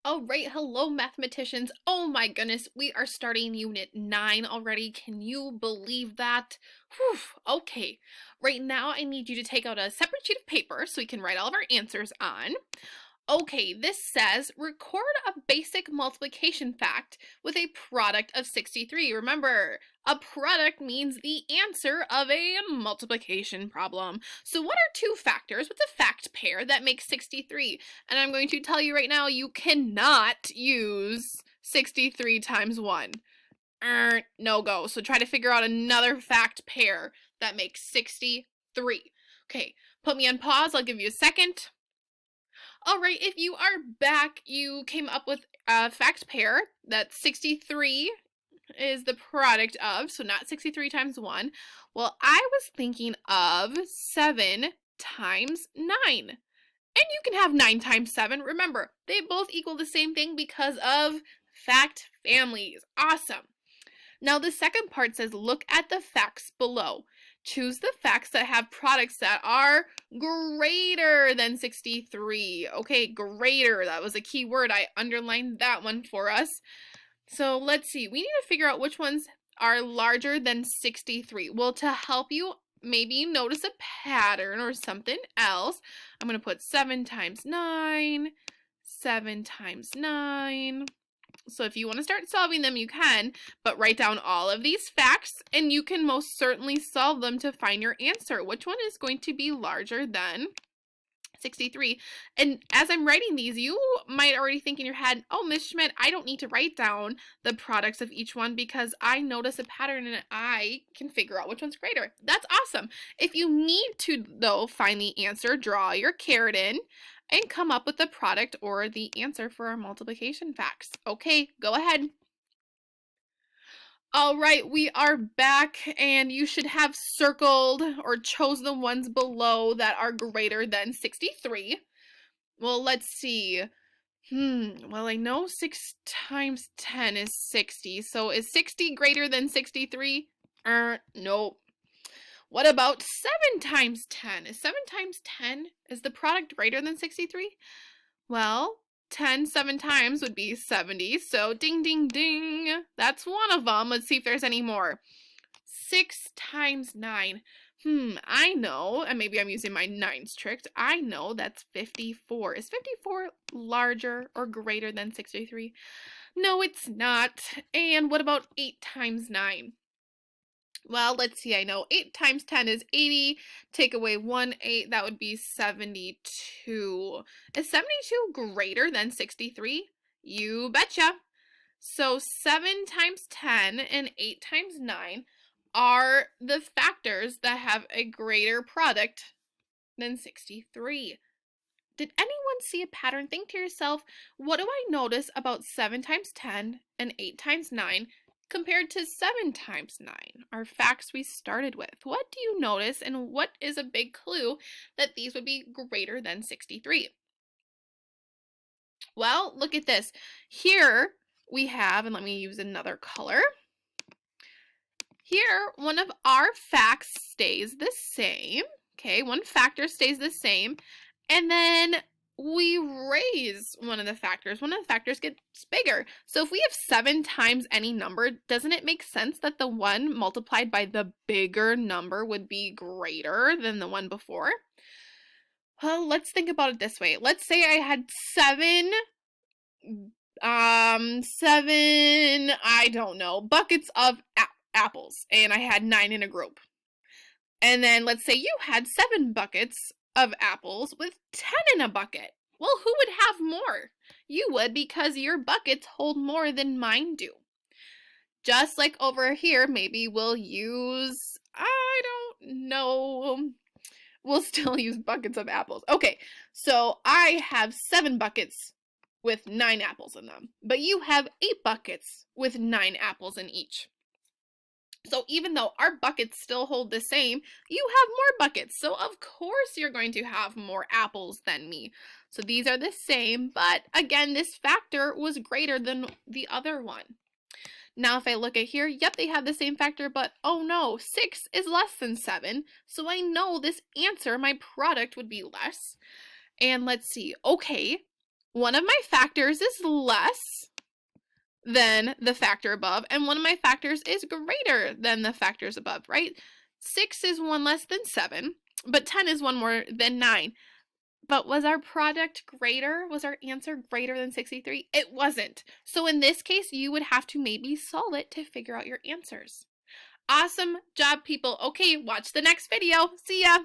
All right, hello mathematicians. Oh my goodness, we are starting unit 9 already. Can you believe that? Whew, okay. Right now I need you to take out a separate sheet of paper so we can write all of our answers on. Okay, this says record a basic multiplication fact with a product of 63. Remember, a product means the answer of a multiplication problem. So what are two factors with a fact pair that makes 63? And I'm going to tell you right now, you cannot use 63 times 1. No go. So try to figure out another fact pair that makes 63. Okay, put me on pause. I'll give you a second. All right, if you are back, you came up with a fact pair that 63 is the product of, so not 63 times 1. Well, I was thinking of 7 times 9. And you can have 9 times 7. Remember, they both equal the same thing because of fact families. Awesome. Now the second part says look at the facts below. Choose the facts that have products that are greater than 63. Okay, greater. That was a key word. I underlined that one for us. So let's see. We need to figure out which ones are larger than 63. Well, to help you maybe notice a pattern or something else, I'm going to put 7 times 9, 7 times 9. So if you want to start solving them, you can, but write down all of these facts and you can most certainly solve them to find your answer. Which one is going to be larger than 63? And as I'm writing these, you might already think in your head, oh, Miss Schmidt, I don't need to write down the products of each one because I notice a pattern and I can figure out which one's greater. That's awesome. If you need to, though, find the answer, draw your caret in and come up with the product or the answer for our multiplication facts. Okay, go ahead. All right, we are back and you should have circled or chose the ones below that are greater than 63. Well, let's see. Well, I know 6 times 10 is 60. So is 60 greater than 63? Nope. What about 7 times 10? Is 7 times 10, is the product greater than 63? Well, 10 7 times would be 70, so ding, ding, ding. That's one of them. Let's see if there's any more. 6 times 9. I know, and maybe I'm using my nines trick. I know that's 54. Is 54 larger or greater than 63? No, it's not. And what about 8 times 9? Well, let's see. I know 8 times 10 is 80. Take away 1 8, that would be 72. Is 72 greater than 63? You betcha. So 7 times 10 and 8 times 9 are the factors that have a greater product than 63. Did anyone see a pattern? Think to yourself, what do I notice about 7 times 10 and 8 times 9 compared to 7 times 9, our facts we started with? What do you notice and what is a big clue that these would be greater than 63? Well, look at this. Here we have, and let me use another color. Here, one of our facts stays the same. Okay, one factor stays the same. And then we raise one of the factors. One of the factors gets bigger. So if we have 7 times any number, doesn't it make sense that the one multiplied by the bigger number would be greater than the one before? Well, let's think about it this way. Let's say I had 7, I don't know, buckets of apples, and I had 9 in a group. And then let's say you had 7 buckets of apples with 10 in a bucket. Well, who would have more? You would, because your buckets hold more than mine do. Just like over here, maybe we'll use, I don't know, we'll still use buckets of apples. Okay, so I have 7 buckets with 9 apples in them, but you have 8 buckets with 9 apples in each. So even though our buckets still hold the same, you have more buckets. So of course you're going to have more apples than me. So these are the same, but again, this factor was greater than the other one. Now if I look at here, yep, they have the same factor, but oh no, 6 is less than 7. So I know this answer, my product, would be less. And let's see, okay, One of my factors is less than the factor above, and one of my factors is greater than the factors above, right? 6 is 1 less than 7, but 10 is 1 more than 9. But was our product greater? Was our answer greater than 63? It wasn't. So in this case, you would have to maybe solve it to figure out your answers. Awesome job, people. Okay, watch the next video. See ya.